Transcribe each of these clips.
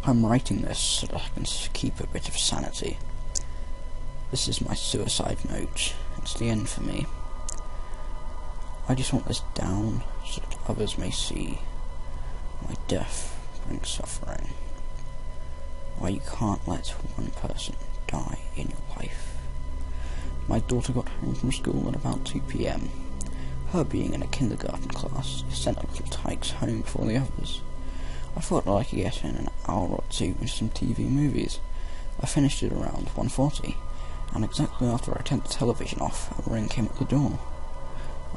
I'm writing this so that I can keep a bit of sanity. This is my suicide note. It's the end for me. I just want this down so that others may see why death brings suffering. Why you can't let one person die in your life. My daughter got home from school at about 2 PM. Her being in a kindergarten class sent her little tykes home before the others. I thought that I could get in an hour or two into some TV movies. I finished it around 1:40, and exactly after I turned the television off, a ring came at the door.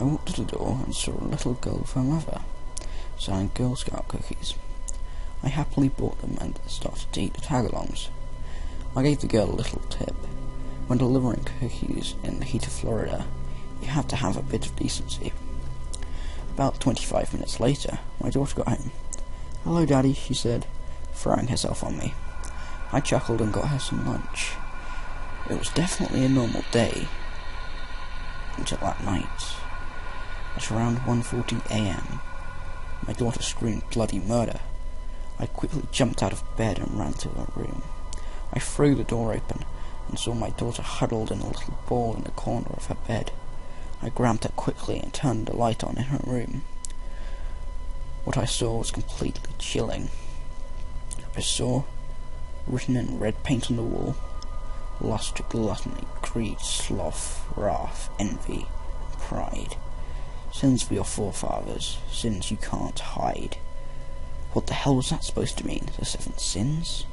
I walked to the door and saw a little girl with her mother, selling Girl Scout cookies. I happily bought them and started to eat the tag-alongs. I gave the girl a little tip. When delivering cookies in the heat of Florida, you have to have a bit of decency. About 25 minutes later, my daughter got home. "Hello, Daddy," she said, throwing herself on me. I chuckled and got her some lunch. It was definitely a normal day, until that night. At around 1:40 AM, my daughter screamed bloody murder. I quickly jumped out of bed and ran to her room. I threw the door open and saw my daughter huddled in a little ball in the corner of her bed. I grabbed her quickly and turned the light on in her room. What I saw was completely chilling. I saw, written in red paint on the wall, lust, gluttony, greed, sloth, wrath, envy, and pride. Sins for your forefathers, sins you can't hide. What the hell was that supposed to mean? The 7 sins?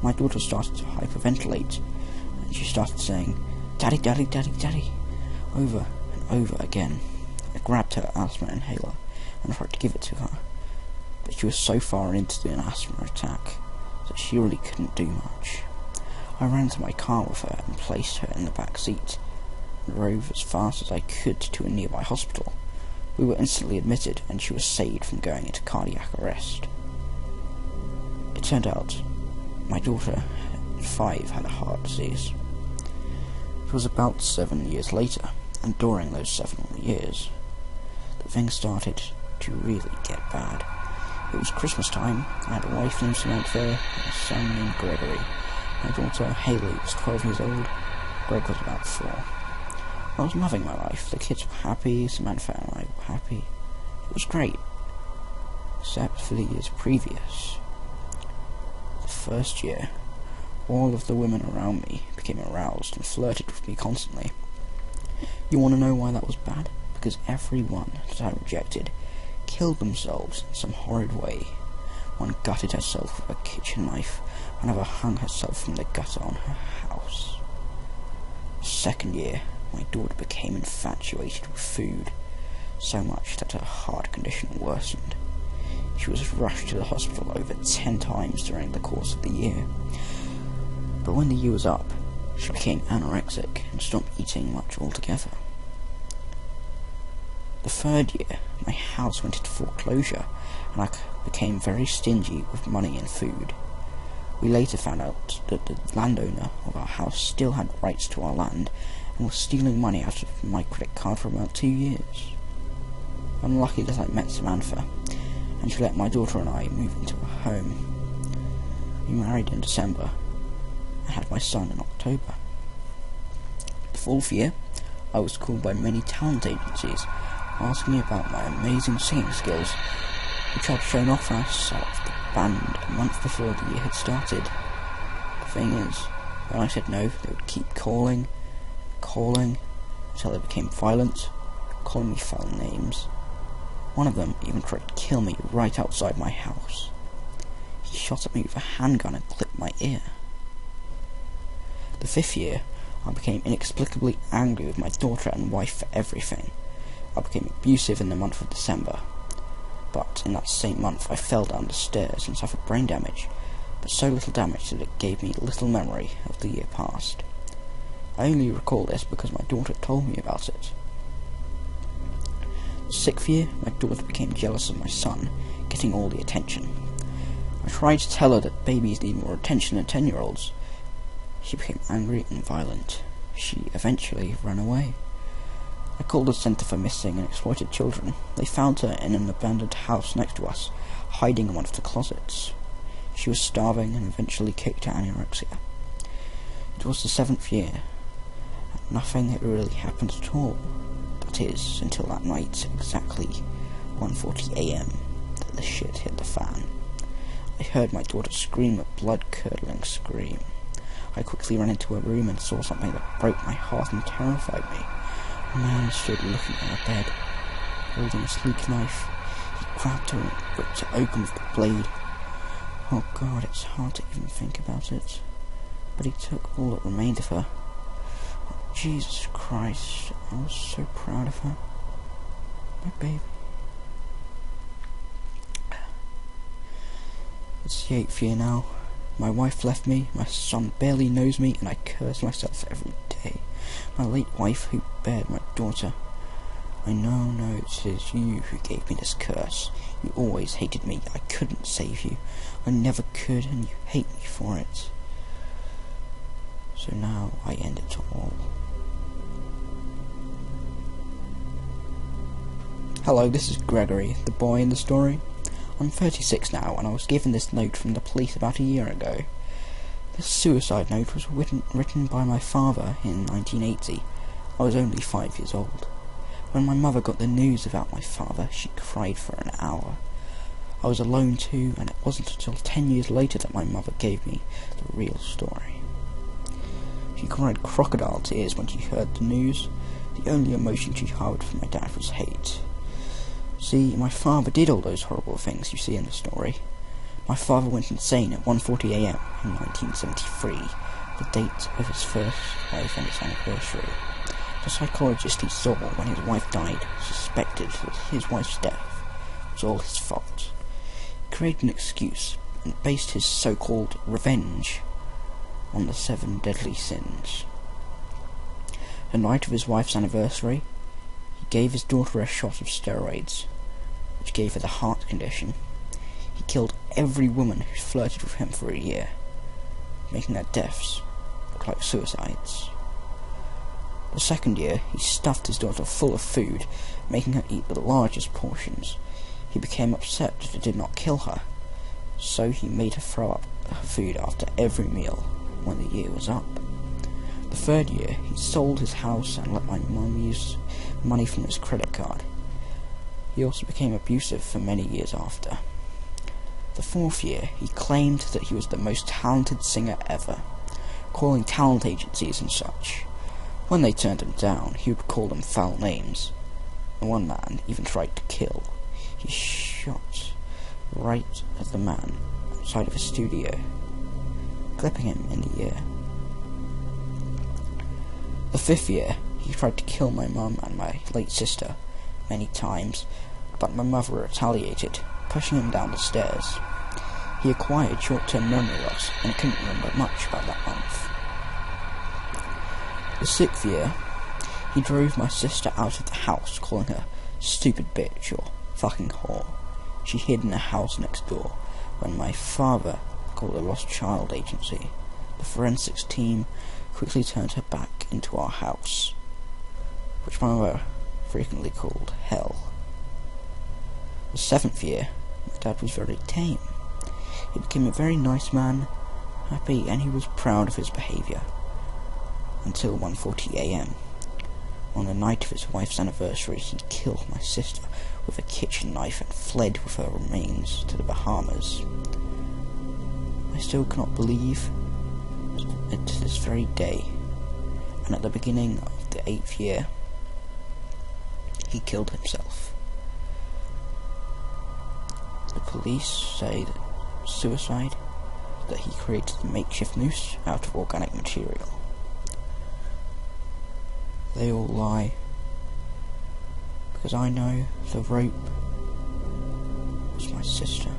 My daughter started to hyperventilate, and she started saying, "Daddy, Daddy, Daddy, Daddy," over and over again. I grabbed her asthma inhaler and tried to give it to her, but she was so far into the asthma attack that she really couldn't do much. I ran to my car with her and placed her in the back seat, and drove as fast as I could to a nearby hospital. We were instantly admitted, and she was saved from going into cardiac arrest. It turned out my daughter, at 5, had a heart disease. It was about 7 years later, and during those 7 years, that things started to really get bad. It was Christmas time. I had a wife named Samantha and a son named Gregory. My daughter, Haley, was 12 years old. Greg was about 4. I was loving my life. The kids were happy, Samantha and I were happy. It was great. Except for the years previous. The first year, all of the women around me became aroused and flirted with me constantly. You want to know why that was bad? Because everyone that I rejected killed themselves in some horrid way. One gutted herself with a kitchen knife, another hung herself from the gutter on her house. The second year, my daughter became infatuated with food, so much that her heart condition worsened. She was rushed to the hospital over 10 times during the course of the year. But when the year was up, she became anorexic and stopped eating much altogether. The third year, my house went into foreclosure, and I became very stingy with money and food. We later found out that the landowner of our house still had rights to our land, and was stealing money out of my credit card for about 2 years. I'm lucky that I met Samantha, and she let my daughter and I move into a home. We married in December, and had my son in October. The 4th year, I was called by many talent agencies, asking me about my amazing singing skills, which I'd shown off when I started the band a month before the year had started. The thing is, when I said no, they would keep calling, until they became violent, calling me foul names. One of them even tried to kill me right outside my house. He shot at me with a handgun and clipped my ear. The 5th year, I became inexplicably angry with my daughter and wife for everything. I became abusive in the month of December, but in that same month I fell down the stairs and suffered brain damage, but so little damage that it gave me little memory of the year past. I only recall this because my daughter told me about it. The 6th year, my daughter became jealous of my son, getting all the attention. I tried to tell her that babies need more attention than 10-year-olds. She became angry and violent. She eventually ran away. I called the Centre for Missing and Exploited Children. They found her in an abandoned house next to us, hiding in one of the closets. She was starving and eventually kicked to anorexia. It was the 7th year, and nothing had really happened at all. That is, until that night, exactly 1:40 AM, that the shit hit the fan. I heard my daughter scream a blood-curdling scream. I quickly ran into her room and saw something that broke my heart and terrified me. A man stood looking at her bed, holding a sleek knife. He grabbed her and ripped her open with the blade. Oh God, it's hard to even think about it. But he took all that remained of her. Oh, Jesus Christ, I was so proud of her. My baby. It's the 8th year now. My wife left me, my son barely knows me, and I curse myself every day. My late wife who bared my daughter. I know, it is you who gave me this curse. You always hated me. I couldn't save you. I never could, and you hate me for it. So now I end it all. Hello, this is Gregory, the boy in the story. I'm 36 now, and I was given this note from the police about a year ago. This suicide note was written by my father in 1980. I was only 5 years old. When my mother got the news about my father, she cried for an hour. I was alone too, and it wasn't until 10 years later that my mother gave me the real story. She cried crocodile tears when she heard the news. The only emotion she harbored for my dad was hate. See, my father did all those horrible things you see in the story. My father went insane at 1:40 AM in 1973, the date of his first wife and his anniversary. The psychologist he saw when his wife died suspected that his wife's death was all his fault. He created an excuse and based his so-called revenge on the 7 deadly sins. The night of his wife's anniversary, he gave his daughter a shot of steroids, which gave her the heart condition. He killed every woman who flirted with him for a year, making their deaths look like suicides. The 2nd year, he stuffed his daughter full of food, making her eat the largest portions. He became upset that it did not kill her, so he made her throw up her food after every meal when the year was up. The 3rd year, he sold his house and let my mum use money from his credit card. He also became abusive for many years after. The 4th year, he claimed that he was the most talented singer ever, calling talent agencies and such. When they turned him down, he would call them foul names. And one man even tried to kill. He shot right at the man outside of his studio, clipping him in the ear. The 5th year, he tried to kill my mum and my late sister many times, but my mother retaliated, pushing him down the stairs. He acquired short-term memory loss and couldn't remember much about that month. The 6th year, he drove my sister out of the house, calling her stupid bitch or fucking whore. She hid in a house next door when my father called a lost child agency. The forensics team quickly turned her back into our house, which my mother frequently called hell. The 7th year, my dad was very tame. He became a very nice man, happy, and he was proud of his behaviour. Until 1:40 AM. On the night of his wife's anniversary, he killed my sister with a kitchen knife and fled with her remains to the Bahamas. I still cannot believe it to this very day, and at the beginning of the 8th year, he killed himself. The police say that suicide, that he created a makeshift noose out of organic material. They all lie, because I know the rope was my sister.